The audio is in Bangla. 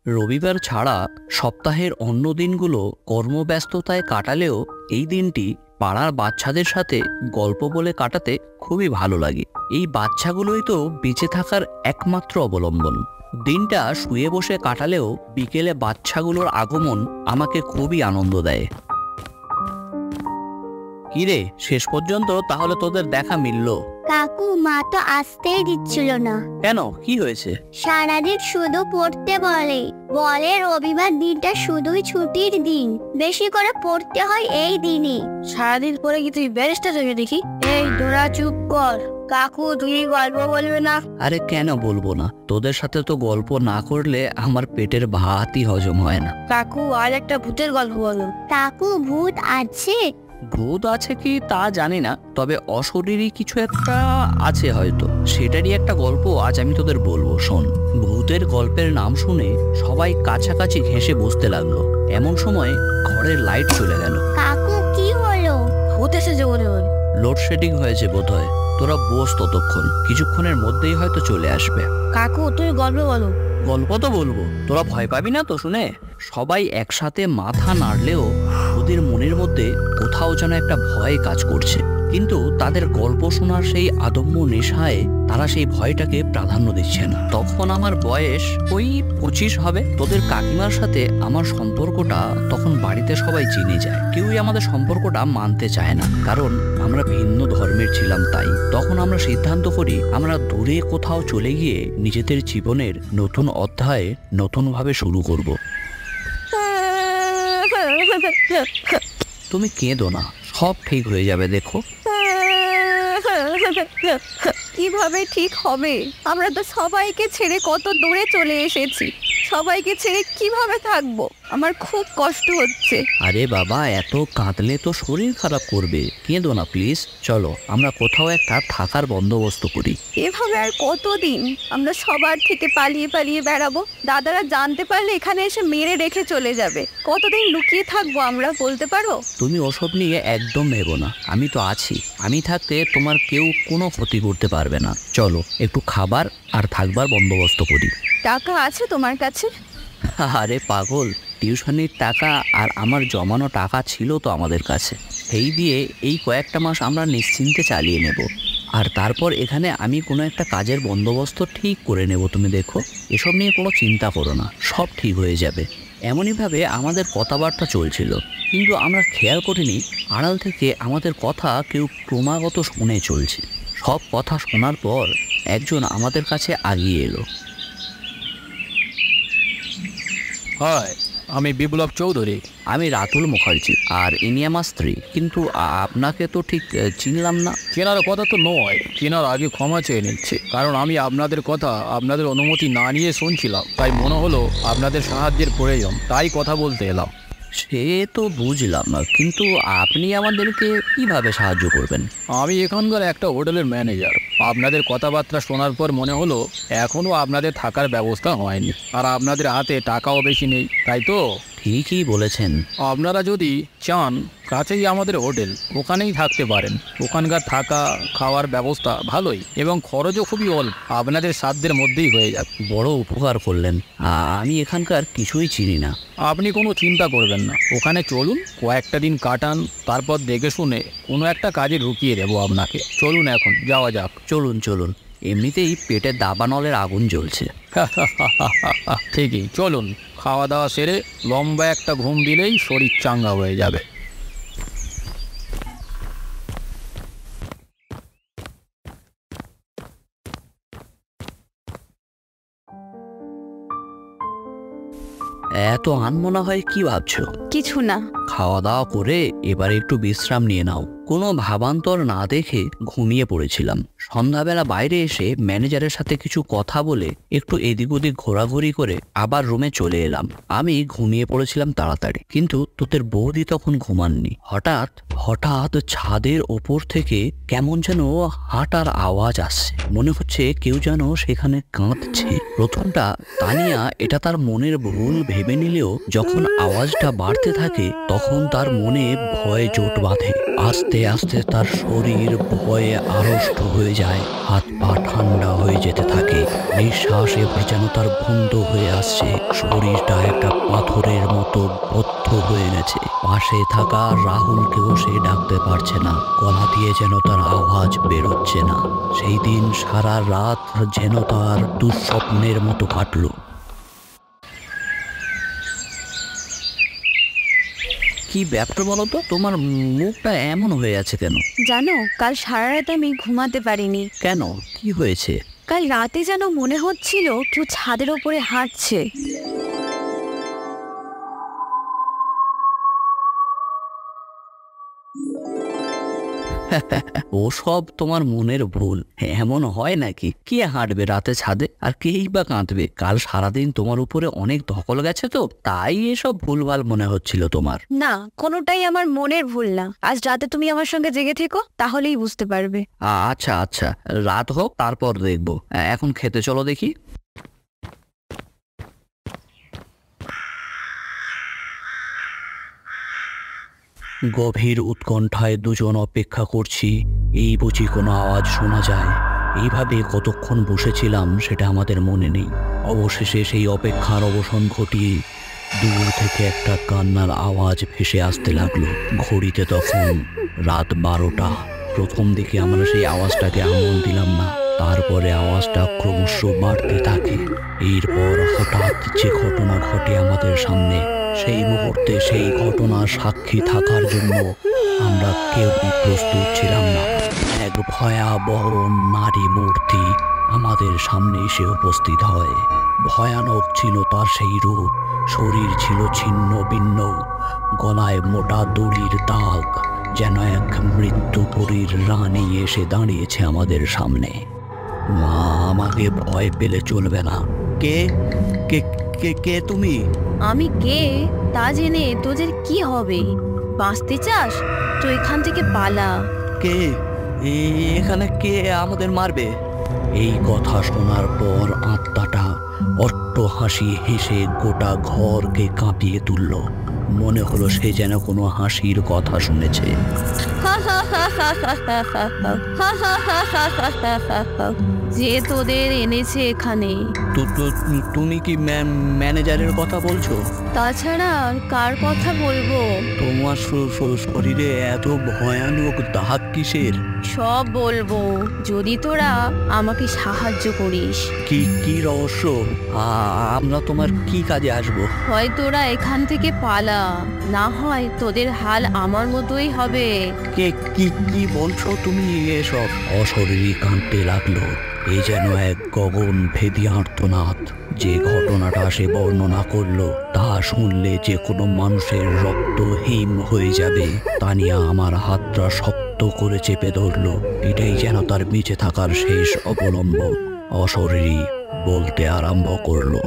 রবিবার ছাড়া সপ্তাহের অন্য দিনগুলো কর্মব্যস্ততায় কাটালেও এই দিনটি পাড়ার বাচ্চাদের সাথে গল্প বলে কাটাতে খুবই ভালো লাগে। এই বাচ্চাগুলোই তো বেঁচে থাকার একমাত্র অবলম্বন। দিনটা শুয়ে বসে কাটালেও বিকেলে বাচ্চাগুলোর আগমন আমাকে খুবই আনন্দ দেয়। কিরে, শেষ পর্যন্ত তাহলে তোদের দেখা মিলল? কাকু, মা তো আসতেই দিচ্ছিল না। কেন, কি হয়েছে? সারাদিন শুধু পড়তে বলে বলে রবিবার দিনটা শুধুই ছুটির দিন, বেশি করে পড়তে হয় এই দিনে। সারাদিন পরে কি তুই ব্যারিস্টার হয়ে দেখি? এই তোরা চুপ কর, কাকু তুই গল্প বলবে না? আরে কেন বলবো না, তোদের সাথে তো গল্প না করলে আমার পেটের ভাতই হজম হয় না। কাকু আর একটা ভূতের গল্প বলো। কাকু, ভূত আছে? ভূত আছে কি তা জানি না, তবে অশরীরী কিছু একটা আছে হয়তো, সেটারই একটা গল্প আজ আমি তোদের বলবো, শোন। ভূতের গল্পের নাম শুনে সবাই কাছাকাছি ঘেঁষে বসতে লাগলো। এমন সময় ঘরের লাইট চলে গেল। কাকু, কি হলো? ভূত এসেছে বলে বল। লোডশেডিং হয়েছে বোধহয়। তোরা বস ততক্ষণ, কিছুক্ষণের মধ্যেই হয়তো চলে আসবে। কাকু তুই গল্প বলো। গল্প তো বলবো, তোরা ভয় পাবি না তো শুনে? সবাই একসাথে মাথা নাড়লেও ওদের মনের মধ্যে কোথাও যেন একটা ভয় কাজ করছে, কিন্তু তাদের গল্প শোনার সেই আদম্য নেশায় তারা সেই ভয়টাকে প্রাধান্য দিচ্ছে না। তখন আমার বয়স ওই 25 হবে। তোদের কাকিমার সাথে আমার সম্পর্কটা তখন বাড়িতে সবাই চিনে যায়। কেউই আমাদের সম্পর্কটা মানতে চায় না, কারণ আমরা ভিন্ন ধর্মের ছিলাম। তাই তখন আমরা সিদ্ধান্ত করি আমরা দূরে কোথাও চলে গিয়ে নিজেদের জীবনের নতুন অধ্যায় নতুনভাবে শুরু করব। তুমি কেঁদো না, সব ঠিক হয়ে যাবে, দেখো। কিভাবে ঠিক হবে? আমরা তো সবাইকে ছেড়ে কত দূরে চলে এসেছি। সবাইকে ছেড়ে কিভাবে থাকবো? আমার খুব কষ্ট হচ্ছে। আরে বাবা, এত কাঁদলে তো শরীর খারাপ করবে, কেঁদো না প্লিজ। চলো আমরা কোথাও একটা থাকার বন্দোবস্ত করি। এভাবে আর কতদিন আমরা সবার থেকে পালিয়ে পালিয়ে বেড়াবো? দাদারা জানতে পারলে এখানে এসে মেরে রেখে চলে যাবে। কতদিন লুকিয়ে থাকবো আমরা, বলতে পারো? তুমি ওসব নিয়ে একদম ভেবো না, আমি তো আছি। আমি থাকতে তোমার কেউ কোনো ক্ষতি করতে পারবে না। চলো একটু খাবার আর থাকবার বন্দোবস্ত করি। টাকা আছে তোমার কাছে? আরে পাগল, টিউশনির টাকা আর আমার জমানো টাকা ছিল তো আমাদের কাছে। এই দিয়ে এই কয়েকটা মাস আমরা নিশ্চিন্তে চালিয়ে নেব। আর তারপর এখানে আমি কোনো একটা কাজের বন্দোবস্ত ঠিক করে নেব। তুমি দেখো, এসব নিয়ে কোনো চিন্তা করো না, সব ঠিক হয়ে যাবে। এমনইভাবে আমাদের কথাবার্তা চলছিল, কিন্তু আমরা খেয়াল করিনি আড়াল থেকে আমাদের কথা কেউ ক্রমাগত শুনে চলছে। সব কথা শোনার পর একজন আমাদের কাছে আগিয়ে এলো। হাই, আমি বিপ্লব চৌধুরী। আমি রাতুল মুখার্জি, আর ইনি আমার স্ত্রী। কিন্তু আপনাকে তো ঠিক চিনলাম না। চেনার কথা তো নয়, চেনার আগে ক্ষমা চেয়ে নিচ্ছি, কারণ আমি আপনাদের কথা আপনাদের অনুমতি না নিয়ে শুনছিলাম। তাই মনে হলো আপনাদের সাহায্যের প্রয়োজন, তাই কথা বলতে এলাম। সে তো বুঝলাম না, কিন্তু আপনি আমাদেরকে কিভাবে সাহায্য করবেন? আমি এখানকার একটা হোটেলের ম্যানেজার। আপনাদের কথাবার্তা শোনার পর মনে হলো এখনও আপনাদের থাকার ব্যবস্থা হয়নি, আর আপনাদের হাতে টাকাও বেশি নেই, তাই তো? ঠিকই বলেছেন। আপনারা যদি চান, কাছেই আমাদের হোটেল, ওখানেই থাকতে পারেন। ওখানকার থাকা খাওয়ার ব্যবস্থা ভালোই এবং খরচও খুবই অল্প, আপনাদের সাধ্যের মধ্যেই হয়ে যাবে। বড় উপকার করলেন। আমি এখানকার কিছুই চিনি না। আপনি কোনো চিন্তা করবেন না, ওখানে চলুন, কয়েকটা দিন কাটান, তারপর দেখে শুনে কোনো একটা কাজে ঢুকিয়ে দেবো আপনাকে। চলুন এখন যাওয়া যাক। চলুন চলুন, এমনিতেই পেটে দাবানলের আগুন জ্বলছে। ঠিকই, চলুন। খাওয়া দাওয়া সেরে লম্বা একটা ঘুম দিলেই শরীর চাঙ্গা হয়ে যাবে। এত আনমনা হয় কি ভাবছো? কিছু না। খাওয়া দাওয়া করে এবার একটু বিশ্রাম নিয়ে নাও। কোনো ভাবান্তর না দেখে ঘুমিয়ে পড়েছিলাম। সন্ধ্যাবেলা বাইরে এসে ম্যানেজারের সাথে কিছু কথা বলে একটু এদিক ওদিক ঘোরাঘুরি করে আবার রুমে চলে এলাম। আমি ঘুমিয়ে পড়েছিলাম তাড়াতাড়ি, কিন্তু তোদের বৌদি তখন ঘুমাননি। হঠাৎ হঠাৎ ছাদের ওপর থেকে কেমন যেন হাঁটার আওয়াজ আসছে। মনে হচ্ছে কেউ যেন সেখানে কাঁদছে। প্রথমটা তানিয়া এটা তার মনের ভুল ভেবে নিলেও যখন আওয়াজটা বাড়তে থাকে তখন তার মনে ভয় জোট বাঁধে। আস্তে আস্তে আস্তে তার শরীর ভয়ে আড়ষ্ট হয়ে যায়, হাত পা ঠান্ডা হয়ে যেতে থাকে, নিঃশ্বাস এবার যেন তার বন্ধ হয়ে আসছে, শরীরটা একটা পাথরের মতো বদ্ধ হয়ে গেছে। পাশে থাকা রাহুলকেও সে ডাকতে পারছে না, গলা দিয়ে যেন তার আওয়াজ বেরোচ্ছে না। সেই দিন সারা রাত যেন তার দুঃস্বপ্নের মতো কাটলো। কি ব্যাপার বলো তো, তোমার মুখটা এমন হয়ে আছে কেন? জানো, কাল সারা রাত আমি ঘুমাতে পারিনি। কেন, কি হয়েছে? কাল রাতে যেন মনে হচ্ছিল কেউ ছাদের ওপরে হাঁটছে। ওসব তোমার মনের ভুল, এমন হয় নাকি? কে হাঁটবে রাতে ছাদে, আর কেই বা কাঁদবে? কাল সারাদিন তোমার উপরে অনেক ধকল গেছে তো, তাই এসব ভুলভাল মনে হচ্ছিল তোমার। না, কোনোটাই আমার মনের ভুল না। আজ রাতে তুমি আমার সঙ্গে জেগে থেকো, তাহলেই বুঝতে পারবে। আচ্ছা আচ্ছা, রাত হোক তারপর দেখবো। এখন খেতে চলো দেখি। গভীর উৎকণ্ঠায় দুজন অপেক্ষা করছি, এই বুঝি কোনো আওয়াজ শোনা যায়। এইভাবে কতক্ষণ বসেছিলাম সেটা আমাদের মনে নেই। অবশেষে সেই অপেক্ষার অবসান ঘটিয়ে দূর থেকে একটা কান্নার আওয়াজ ভেসে আসতে লাগলো। ঘড়িতে তখন রাত 12টা। প্রথম দিকে আমরা সেই আওয়াজটাকে আমল দিলাম না, তারপরে আওয়াজটা ক্রমশ বাড়তে থাকে। এরপর হঠাৎ যে ঘটনা ঘটে আমাদের সামনে, সেই মুহূর্তে সেই ঘটনার সাক্ষী থাকার জন্য আমরা কেউই প্রস্তুত ছিলাম না। এক ভয়াবহ নারী মূর্তি আমাদের সামনে এসে উপস্থিত হয়। ভয়ানক ছিল তার সেই রূপ, শরীর ছিল ছিন্ন ভিন্ন, গলায় মোটা দড়ির দাগ, যেন এক মৃত্যুপুরীর রানী এসে দাঁড়িয়েছে আমাদের সামনে। মা, আমাকে ভয় পেলে চলবে না। কে কে কে কে তুমি? আমি কে তা জেনে তোদের কি হবে? বাঁচতে চাস তো এখান থেকে পালা। কে এখানে? কে আমাদের মারবে? এই কথা শোনার পর আত্মাটা অট্ট হাসি হেসে গোটা ঘরকে কাঁপিয়ে তুলল। মনে হলো সে যেন কোনো হাসির কথা শুনেছে। যে তোদের এনেছে এখানে। তুমি কি ম্যানেজারের কথা বলছো? তাছাড়া আর কার কথা বলবো? তোমার শরীরে এত ভয়ানক দাগ কিসের? সব বলবো যদি তোরা আমাকে সাহায্য করিস। কি রহস্য? আমরা তোমার কি কাজে আসবো? হয় তোরা এখান থেকে পালা, না হয় তোদের হাল আমার মতোই হবে। কি বলছো তুমি এসব? অশরীরী কাঁদতে লাগলো। এই যেন এক গগন ভেদী আর্তনাদ। যে ঘটনাটা সে বর্ণনা করলো তা শুনলে যে কোনো মানুষের রক্ত হিম হয়ে যাবে। তানিয়া আমার হাতটা শক্ত করে চেপে ধরলো। এটাই যেন তার বেঁচে থাকার শেষ অবলম্বন। অশরীরী বলতে আরম্ভ করলো।